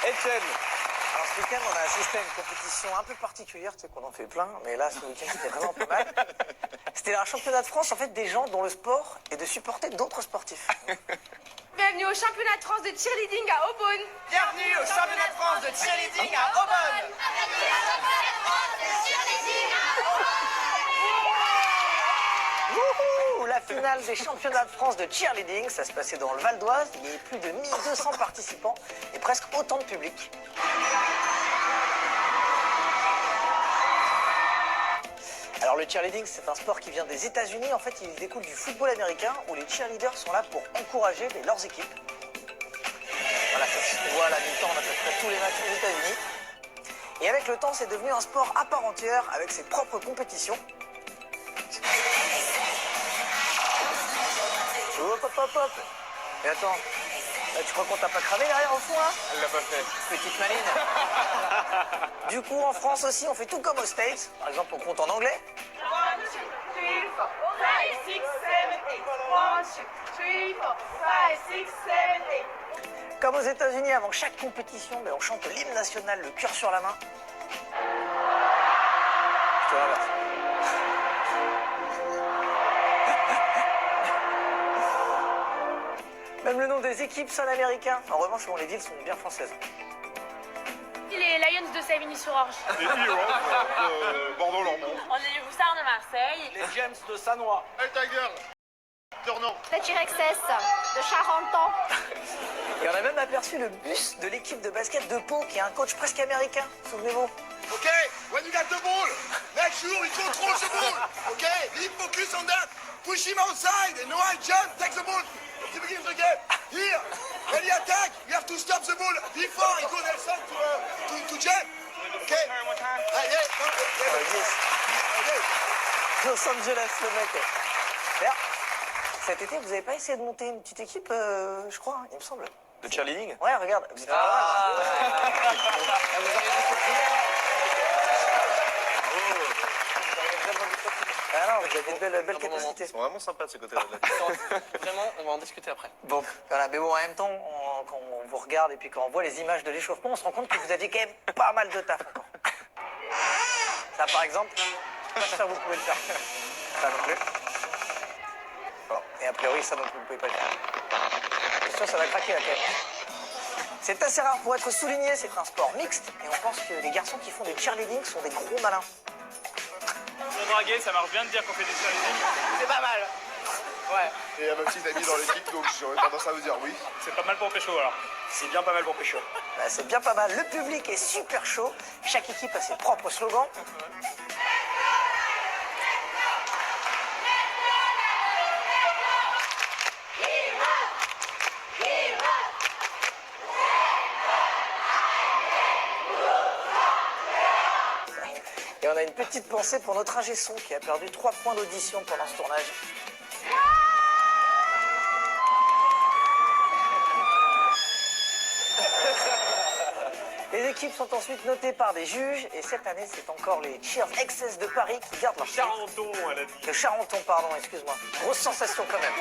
Etienne. Alors ce week-end, on a assisté à une compétition un peu particulière, tu sais qu'on en fait plein, mais là, ce week-end, c'était vraiment pas mal. C'était un championnat de France, en fait, des gens dont le sport est de supporter d'autres sportifs. Bienvenue au championnat de France de cheerleading à Aubonne. Bienvenue au championnat de France de cheerleading à Aubonne. Wouhou! La finale des championnats de France de cheerleading, ça se passait dans le Val d'Oise. Il y avait plus de 1200 participants et presque autant de public. Alors le cheerleading, c'est un sport qui vient des États-Unis. En fait, il découle du football américain où les cheerleaders sont là pour encourager leurs équipes. Voilà, on voit à la mi-temps, on a à peu près tous les matchs aux États-Unis. Et avec le temps, c'est devenu un sport à part entière avec ses propres compétitions. Hop, hop, hop, hop. Mais attends, tu crois qu'on t'a pas cramé derrière au fond, hein? Elle l'a pas fait. Petite maline. Du coup, en France aussi, on fait tout comme aux States. Par exemple, on compte en anglais. 1, 2, 3, 4, 5, 6, 7, 8. 1, 2, 3, 4, 5, 6, 7, 8. Comme aux États-Unis, avant chaque compétition, on chante l'hymne national, le cœur sur la main. Je te remercie. Même le nom des équipes sonne américain. En revanche, les villes sont bien françaises. Les Lions de Savigny-sur-Orge. Les Heroes de Bordeaux-Lormont. On est les Hussards de Marseille. Les James de Sannois. Hey ta gueule. Tournant. La T-Rexes de Charenton. Et on a même aperçu le bus de l'équipe de basket de Pau, qui a un coach presque américain, souvenez-vous. Okay, when you got the ball, make sure you control the ball. Okay, be focus on that. Push him outside, and no I jump, take the ball. At the beginning of the game. Here, when he attack, you have to stop the ball before he goes outside to jump. Okay. Los Angeles, le mec. D'ailleurs, cet été, vous avez pas essayé de monter une petite équipe, je crois, hein, il me semble. De cheerleading. Ouais, regarde. C'était pas mal. Vous auriez dû continuer. Ah non, vous avez de belles capacités. Ils sont vraiment sympas de ce côté-là. Vraiment, on va en discuter après. Bon, voilà, mais bon, en même temps, quand on vous regarde et puis quand on voit les images de l'échauffement, on se rend compte que vous aviez quand même pas mal de taf encore. Ça, par exemple, ça, vous pouvez le faire. Ça non plus. Bon, et a priori, ça non plus, vous pouvez pas le faire. C'est sûr, ça va craquer la tête. C'est assez rare pour être souligné, c'est un sport mixte, et on pense que les garçons qui font du cheerleading sont des gros malins. Pour draguer, ça marche bien de dire qu'on fait des cheerleading. C'est pas mal. Ouais. Et il y a ma petite amie dans l'équipe, donc j'aurais tendance à vous dire oui. C'est pas mal pour pécho alors. C'est bien pas mal pour pécho. Bah, c'est bien pas mal, le public est super chaud, chaque équipe a ses propres slogans. Et on a une petite pensée pour notre ingé son qui a perdu 3 points d'audition pendant ce tournage. Les équipes sont ensuite notées par des juges et cette année c'est encore les Cheers Excess de Paris qui gardent leur titre. Charenton, elle a dit. De Charenton, pardon, excuse-moi. Grosse sensation quand même.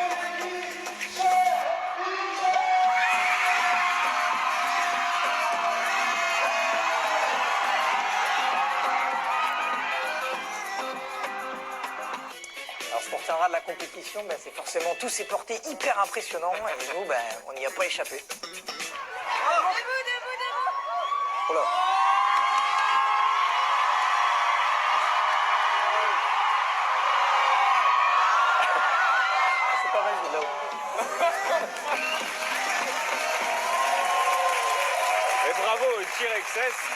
Alors ce qu'on retiendra de la compétition, c'est forcément tous ces portés hyper impressionnants et nous, on n'y a pas échappé. Oh là. C'est pas mal de là-haut. Et bravo, T-Rexes.